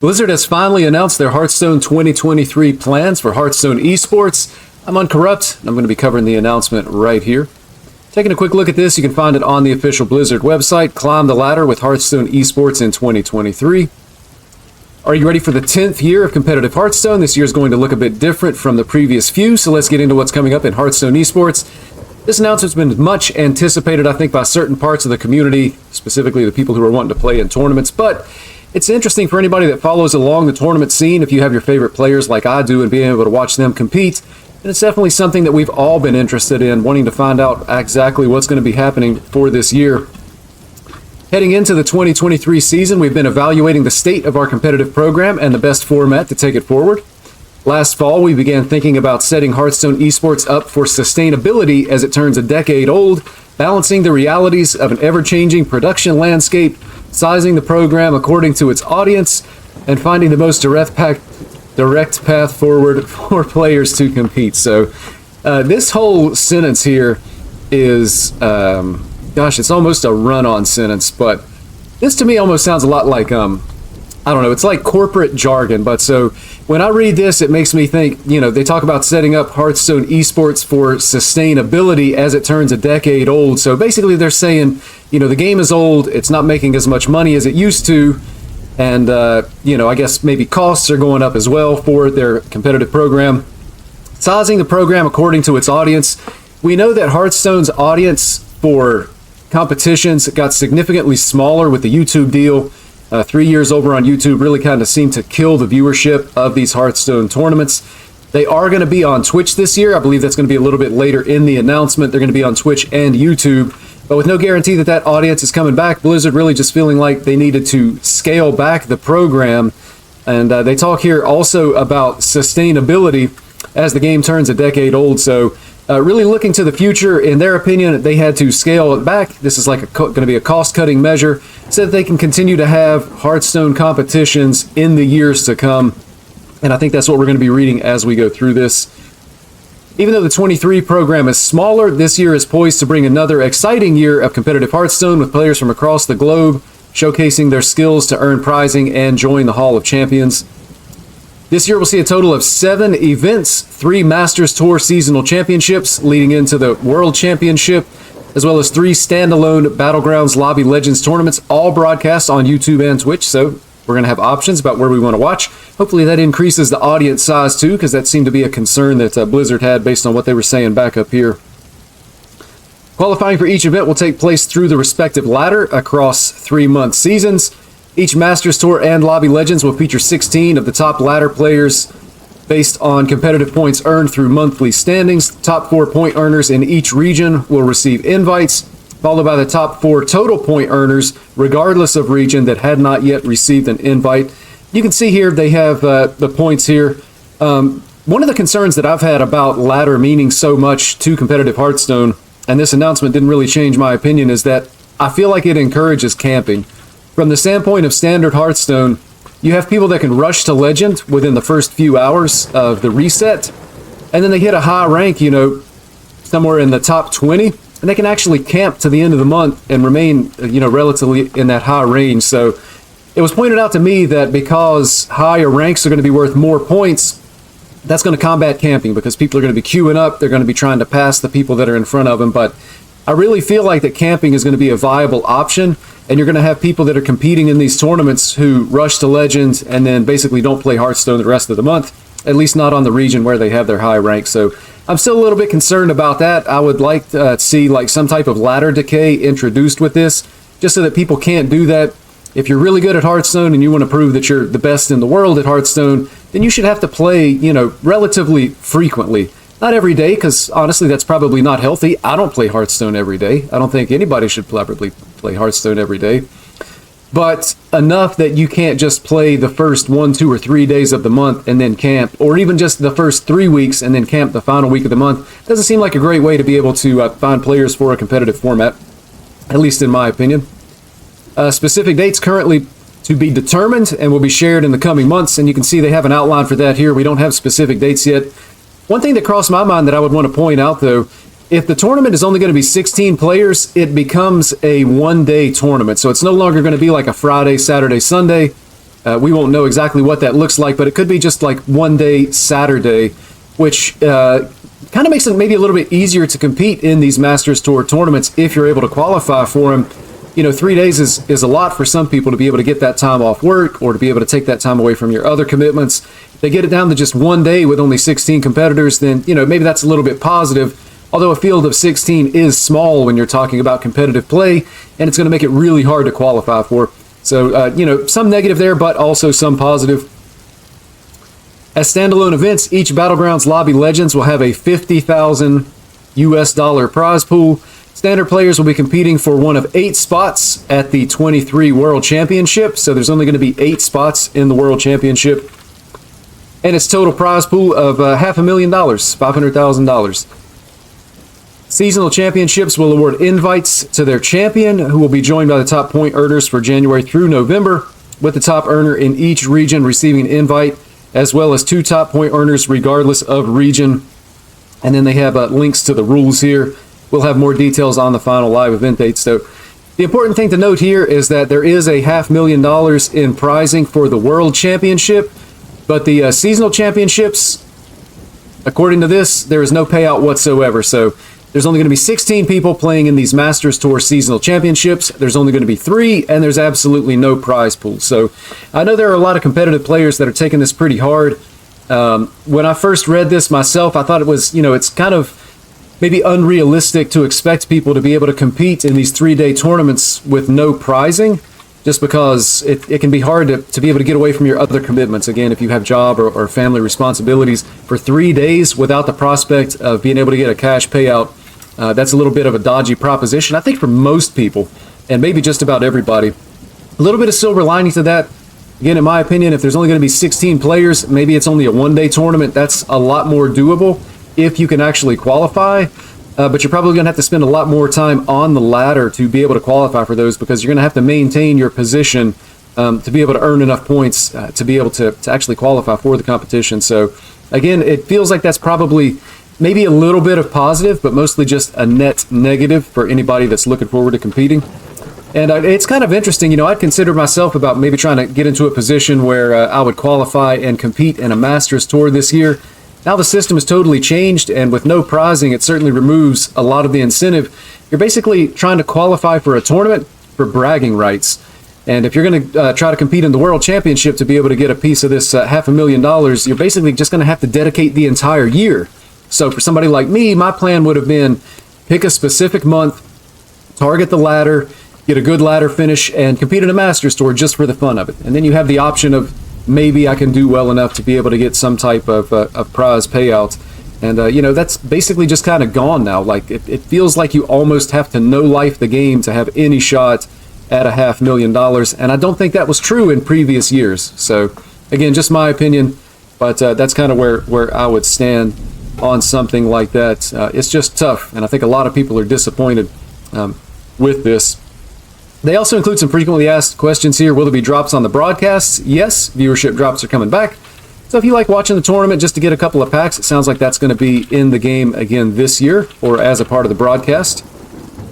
Blizzard has finally announced their Hearthstone 2023 plans for Hearthstone Esports. I'm Uncorrupt, and I'm going to be covering the announcement right here. Taking a quick look at this, you can find it on the official Blizzard website. Climb the ladder with Hearthstone Esports in 2023. Are you ready for the 10th year of competitive Hearthstone? This year is going to look a bit different from the previous few, so let's get into what's coming up in Hearthstone Esports. This announcement's been much anticipated, I think, by certain parts of the community, specifically the people who are wanting to play in tournaments, but it's interesting for anybody that follows along the tournament scene if you have your favorite players like I do and being able to watch them compete. And it's definitely something that we've all been interested in, wanting to find out exactly what's going to be happening for this year. Heading into the 2023 season, we've been evaluating the state of our competitive program and the best format to take it forward. Last fall, we began thinking about setting Hearthstone Esports up for sustainability as it turns a decade old, balancing the realities of an ever-changing production landscape, sizing the program according to its audience, and finding the most direct path forward for players to compete. So this whole sentence here is, it's almost a run-on sentence, but this to me almost sounds a lot like, I don't know, it's like corporate jargon. But so when I read this, it makes me think, they talk about setting up Hearthstone Esports for sustainability as it turns a decade old. So basically they're saying, the game is old, it's not making as much money as it used to, and, I guess maybe costs are going up as well for their competitive program. Sizing the program according to its audience. We know that Hearthstone's audience for competitions got significantly smaller with the YouTube deal. 3 years over on YouTube really kind of seemed to kill the viewership of these Hearthstone tournaments. They are going to be on Twitch this year. I believe that's going to be a little bit later in the announcement. They're going to be on Twitch and YouTube. But with no guarantee that that audience is coming back, Blizzard really just feeling like they needed to scale back the program. And they talk here also about sustainability as the game turns a decade old. So really looking to the future, in their opinion, they had to scale it back. This is like going to be a cost-cutting measure so that they can continue to have Hearthstone competitions in the years to come. And I think that's what we're going to be reading as we go through this. Even though the 23 program is smaller, this year is poised to bring another exciting year of competitive Hearthstone with players from across the globe showcasing their skills to earn prizing and join the Hall of Champions. This year we'll see a total of 7 events, 3 Masters Tour seasonal championships leading into the World Championship, as well as 3 standalone Battlegrounds Lobby Legends tournaments, all broadcast on YouTube and Twitch. So we're going to have options about where we want to watch. Hopefully that increases the audience size too, because that seemed to be a concern that Blizzard had based on what they were saying back up here. Qualifying for each event will take place through the respective ladder across 3-month seasons. Each Masters Tour and Lobby Legends will feature 16 of the top ladder players based on competitive points earned through monthly standings. Top 4 point earners in each region will receive invites, followed by the top 4 total point earners, regardless of region, that had not yet received an invite. You can see here they have the points here. One of the concerns that I've had about ladder meaning so much to competitive Hearthstone, and this announcement didn't really change my opinion, is that I feel like it encourages camping. From the standpoint of standard Hearthstone, you have people that can rush to Legend within the first few hours of the reset, and then they hit a high rank, somewhere in the top 20, and they can actually camp to the end of the month and remain, relatively in that high range. So it was pointed out to me that because higher ranks are going to be worth more points, that's going to combat camping because people are going to be queuing up, they're going to be trying to pass the people that are in front of them. But I really feel like that camping is going to be a viable option, and you're going to have people that are competing in these tournaments who rush to Legends and then basically don't play Hearthstone the rest of the month, at least not on the region where they have their high rank. So I'm still a little bit concerned about that. I would like to see like some type of ladder decay introduced with this, just so that people can't do that. If you're really good at Hearthstone and you want to prove that you're the best in the world at Hearthstone, then you should have to play, relatively frequently. Not every day, because honestly, that's probably not healthy. I don't play Hearthstone every day. I don't think anybody should probably play Hearthstone every day. But enough that you can't just play the first 1, 2, or 3 days of the month and then camp, or even just the first 3 weeks and then camp the final week of the month. Doesn't seem like a great way to be able to find players for a competitive format, at least in my opinion. Specific dates currently to be determined and will be shared in the coming months, and you can see they have an outline for that here. We don't have specific dates yet. One thing that crossed my mind that I would want to point out, though, if the tournament is only going to be 16 players, it becomes a one-day tournament. So it's no longer going to be like a Friday, Saturday, Sunday. We won't know exactly what that looks like, but it could be just like one day Saturday, which kind of makes it maybe a little bit easier to compete in these Masters Tour tournaments if you're able to qualify for them. 3 days is a lot for some people to be able to get that time off work or to be able to take that time away from your other commitments. If they get it down to just one day with only 16 competitors, then, maybe that's a little bit positive. Although a field of 16 is small when you're talking about competitive play, and it's going to make it really hard to qualify for. So, some negative there, but also some positive. As standalone events, each Battlegrounds Lobby Legends will have a $50,000 US prize pool. Standard players will be competing for one of 8 spots at the 23 World Championship. So there's only going to be 8 spots in the World Championship. And its total prize pool of $500,000, $500,000. Seasonal championships will award invites to their champion, who will be joined by the top point earners for January through November, with the top earner in each region receiving an invite, as well as 2 top point earners regardless of region. And then they have links to the rules here. We'll have more details on the final live event date. So the important thing to note here is that there is a $500,000 in prizing for the World Championship, but the seasonal championships, according to this, there is no payout whatsoever. So there's only going to be 16 people playing in these Masters Tour seasonal championships. There's only going to be 3, and there's absolutely no prize pool. So I know there are a lot of competitive players that are taking this pretty hard. When I first read this myself, I thought it was, it's kind of maybe unrealistic to expect people to be able to compete in these 3-day tournaments with no prizing, just because it can be hard to be able to get away from your other commitments. Again, if you have job or family responsibilities for 3 days without the prospect of being able to get a cash payout, that's a little bit of a dodgy proposition, I think, for most people, and maybe just about everybody. A little bit of silver lining to that. Again, in my opinion, if there's only going to be 16 players, maybe it's only a 1-day tournament. That's a lot more doable if you can actually qualify. But you're probably going to have to spend a lot more time on the ladder to be able to qualify for those, because you're going to have to maintain your position to be able to earn enough points to be able to actually qualify for the competition. So, again, it feels like that's probably maybe a little bit of positive, but mostly just a net negative for anybody that's looking forward to competing. And it's kind of interesting, I'd considered myself about maybe trying to get into a position where I would qualify and compete in a Masters Tour this year. Now the system has totally changed, and with no prizing, it certainly removes a lot of the incentive. You're basically trying to qualify for a tournament for bragging rights. And if you're going to try to compete in the World Championship to be able to get a piece of this $500,000, you're basically just going to have to dedicate the entire year. So for somebody like me, my plan would have been pick a specific month, target the ladder, get a good ladder finish, and compete in a Masters Tour just for the fun of it. And then you have the option of maybe I can do well enough to be able to get some type of prize payout. And, that's basically just kind of gone now. Like, it feels like you almost have to no-life the game to have any shot at a $500,000. And I don't think that was true in previous years. So, again, just my opinion. But that's kind of where I would stand on something like that. It's just tough. And I think a lot of people are disappointed with this. They also include some frequently asked questions here. Will there be drops on the broadcasts? Yes, viewership drops are coming back. So if you like watching the tournament just to get a couple of packs, it sounds like that's going to be in the game again this year, or as a part of the broadcast.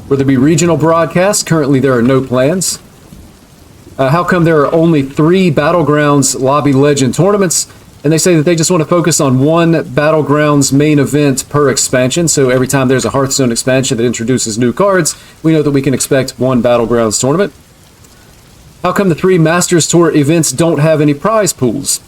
Will there be regional broadcasts? Currently there are no plans. How come there are only 3 Battlegrounds Lobby Legend tournaments? And they say that they just want to focus on one Battlegrounds main event per expansion. So every time there's a Hearthstone expansion that introduces new cards, we know that we can expect one Battlegrounds tournament. How come the 3 Masters Tour events don't have any prize pools?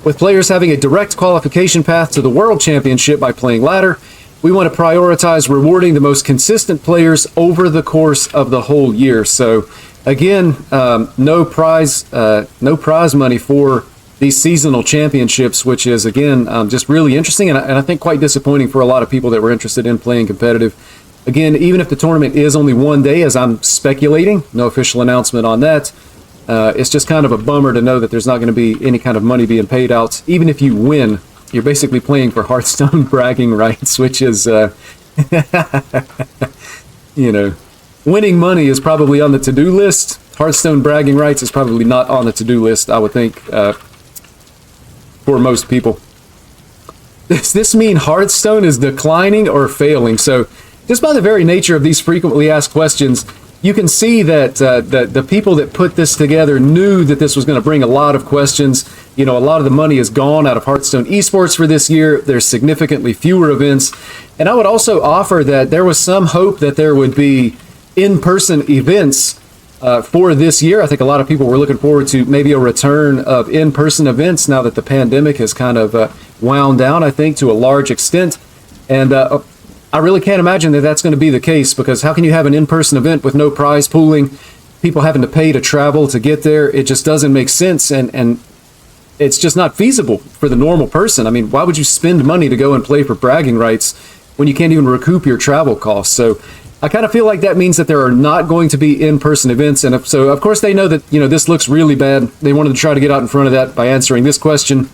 With players having a direct qualification path to the World Championship by playing ladder, we want to prioritize rewarding the most consistent players over the course of the whole year. So again, no prize money for these seasonal championships, which is, again, just really interesting and I think quite disappointing for a lot of people that were interested in playing competitive. Again, even if the tournament is only 1 day, as I'm speculating, no official announcement on that, it's just kind of a bummer to know that there's not going to be any kind of money being paid out. Even if you win, you're basically playing for Hearthstone bragging rights, which is, winning money is probably on the to-do list. Hearthstone bragging rights is probably not on the to-do list, I would think, for most people. Does this mean Hearthstone is declining or failing? So just by the very nature of these frequently asked questions, you can see that the people that put this together knew that this was going to bring a lot of questions. You know, a lot of the money is gone out of Hearthstone Esports for this year. There's significantly fewer events. And I would also offer that there was some hope that there would be in-person events for this year. I think a lot of people were looking forward to maybe a return of in-person events now that the pandemic has kind of wound down, I think, to a large extent. And I really can't imagine that that's going to be the case, because how can you have an in-person event with no prize pooling, people having to pay to travel to get there? It just doesn't make sense, and it's just not feasible for the normal person. I mean, why would you spend money to go and play for bragging rights when you can't even recoup your travel costs? So I kind of feel like that means that there are not going to be in-person events. And so, of course, they know that, you know, this looks really bad. They wanted to try to get out in front of that by answering this question.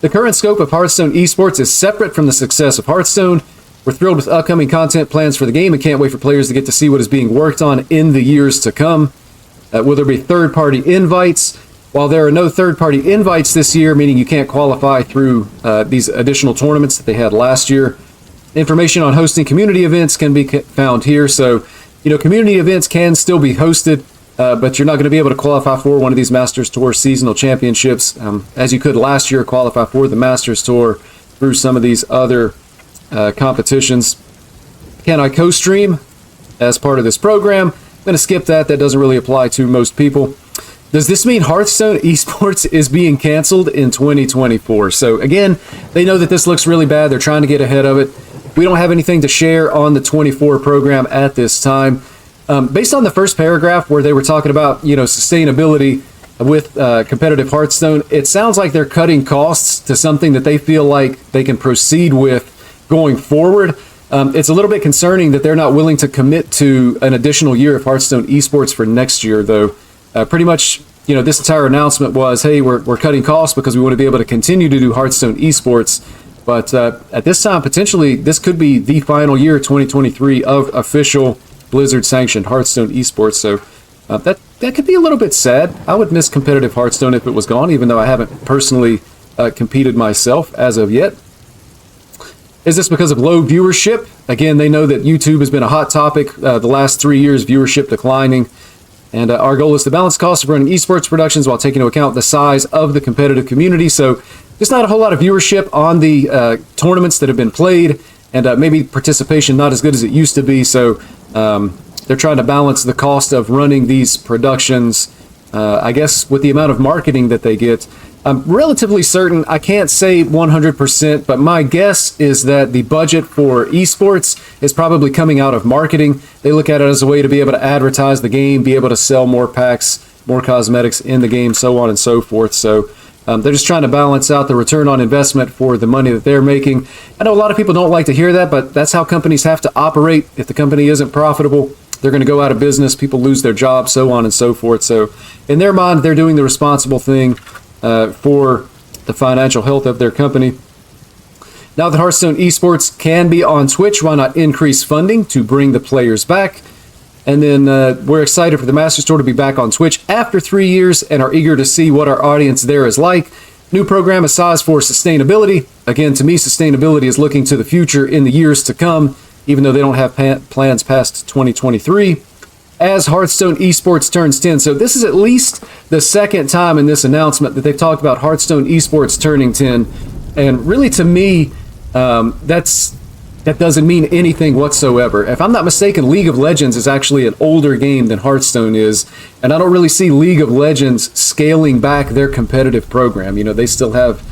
The current scope of Hearthstone Esports is separate from the success of Hearthstone. We're thrilled with upcoming content plans for the game and can't wait for players to get to see what is being worked on in the years to come. Will there be third-party invites? While there are no third-party invites this year, meaning you can't qualify through these additional tournaments that they had last year, information on hosting community events can be found here. So, you know, community events can still be hosted, but you're not going to be able to qualify for one of these Masters Tour seasonal championships, as you could last year qualify for the Masters Tour through some of these other competitions. Can I co-stream as part of this program? I'm going to skip that. That doesn't really apply to most people. Does this mean Hearthstone Esports is being canceled in 2024? So again, they know that this looks really bad. They're trying to get ahead of it. We don't have anything to share on the 24 program at this time. Based on the first paragraph where they were talking about, you know, sustainability with competitive Hearthstone, it sounds like they're cutting costs to something that they feel like they can proceed with going forward. It's a little bit concerning that they're not willing to commit to an additional year of Hearthstone Esports for next year, though. Pretty much, you know, this entire announcement was, hey, we're cutting costs because we want to be able to continue to do Hearthstone Esports. But at this time, potentially, this could be the final year, 2023, of official Blizzard-sanctioned Hearthstone Esports. So that could be a little bit sad. I would miss competitive Hearthstone if it was gone, even though I haven't personally competed myself as of yet. Is this because of low viewership? Again, they know that YouTube has been a hot topic the last 3 years, viewership declining. And our goal is to balance costs of running esports productions while taking into account the size of the competitive community. So there's not a whole lot of viewership on the tournaments that have been played, and maybe participation not as good as it used to be. So they're trying to balance the cost of running these productions, I guess, with the amount of marketing that they get. I'm relatively certain, I can't say 100%, but my guess is that the budget for esports is probably coming out of marketing. They look at it as a way to be able to advertise the game, be able to sell more packs, more cosmetics in the game, so on and so forth. So they're just trying to balance out the return on investment for the money that they're making. I know a lot of people don't like to hear that, but that's how companies have to operate. If the company isn't profitable, they're going to go out of business, people lose their jobs, so on and so forth. So in their mind, they're doing the responsible thing for the financial health of their company. Now that Hearthstone Esports can be on Twitch, why not increase funding to bring the players back? And then we're excited for the Masters Tour to be back on Twitch after 3 years and are eager to see what our audience there is like. New program is sized for sustainability. Again, to me, sustainability is looking to the future in the years to come, even though they don't have plans past 2023. As Hearthstone Esports turns 10. So this is at least the second time in this announcement that they've talked about Hearthstone Esports turning 10. And really, to me, that doesn't mean anything whatsoever. If I'm not mistaken, League of Legends is actually an older game than Hearthstone is. And I don't really see League of Legends scaling back their competitive program. You know, they still have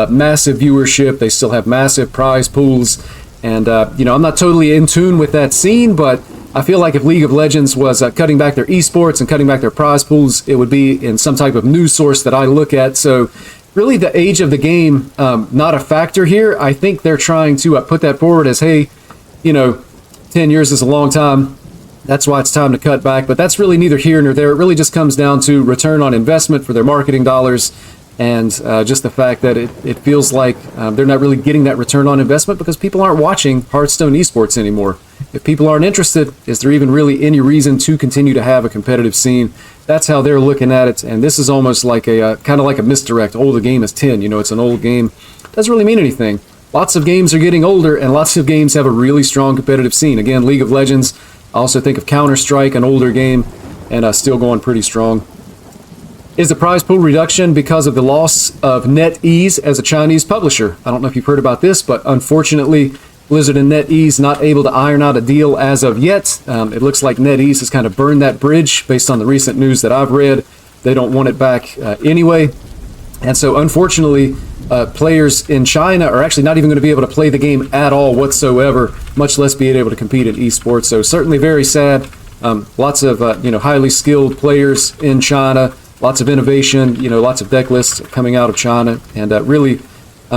massive viewership. They still have massive prize pools. And, you know, I'm not totally in tune with that scene, but I feel like if League of Legends was cutting back their esports and cutting back their prize pools, it would be in some type of news source that I look at. So really the age of the game, not a factor here. I think they're trying to put that forward as, hey, you know, 10 years is a long time. That's why it's time to cut back. But that's really neither here nor there. It really just comes down to return on investment for their marketing dollars. And just the fact that it feels like they're not really getting that return on investment because people aren't watching Hearthstone Esports anymore. If people aren't interested, is there even really any reason to continue to have a competitive scene? That's how they're looking at it. And this is almost like a kind of like a misdirect. Oh, the game is 10. You know, it's an old game. Doesn't really mean anything. Lots of games are getting older, and lots of games have a really strong competitive scene. Again, League of Legends, I also think of Counter-Strike, an older game, and still going pretty strong. Is the prize pool reduction because of the loss of NetEase as a Chinese publisher? I don't know if you've heard about this, but unfortunately, Blizzard and NetEase not able to iron out a deal as of yet. It looks like NetEase has kind of burned that bridge based on the recent news that I've read. They don't want it back anyway. And so unfortunately, players in China are actually not even going to be able to play the game at all whatsoever, much less being able to compete in esports. So certainly very sad. Lots of highly skilled players in China. Lots of innovation, lots of deck lists coming out of China, and really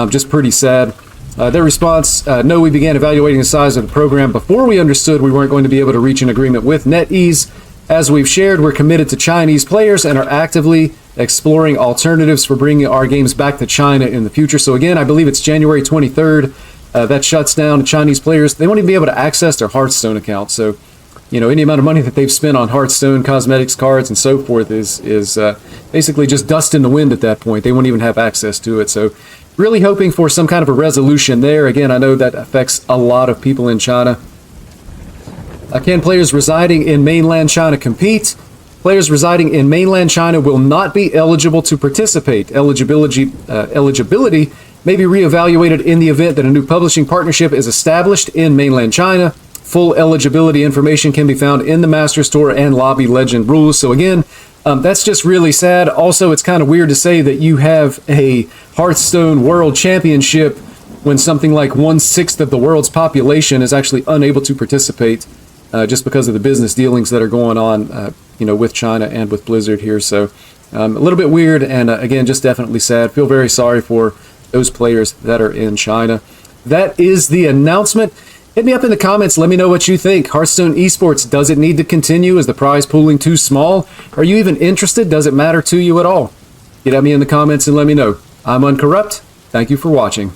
just pretty sad. Their response, no, we began evaluating the size of the program before we understood we weren't going to be able to reach an agreement with NetEase. As we've shared, we're committed to Chinese players and are actively exploring alternatives for bringing our games back to China in the future. So again, I believe it's January 23rd. That shuts down Chinese players. They won't even be able to access their Hearthstone account. So any amount of money that they've spent on Hearthstone, cosmetics, cards, and so forth is basically just dust in the wind at that point. They won't even have access to it. So really hoping for some kind of a resolution there. Again, I know that affects a lot of people in China. Can players residing in mainland China compete? Players residing in mainland China will not be eligible to participate. Eligibility may be reevaluated in the event that a new publishing partnership is established in mainland China. Full eligibility information can be found in the Master Store and Lobby Legend rules. So again, that's just really sad. Also, it's kind of weird to say that you have a Hearthstone World Championship when something like 1/6 of the world's population is actually unable to participate just because of the business dealings that are going on, with China and with Blizzard here. So a little bit weird, and again, just definitely sad. Feel very sorry for those players that are in China. That is the announcement. Hit me up in the comments. Let me know what you think. Hearthstone Esports, does it need to continue? Is the prize pooling too small? Are you even interested? Does it matter to you at all? Get at me in the comments and let me know. I'm Uncorrupt. Thank you for watching.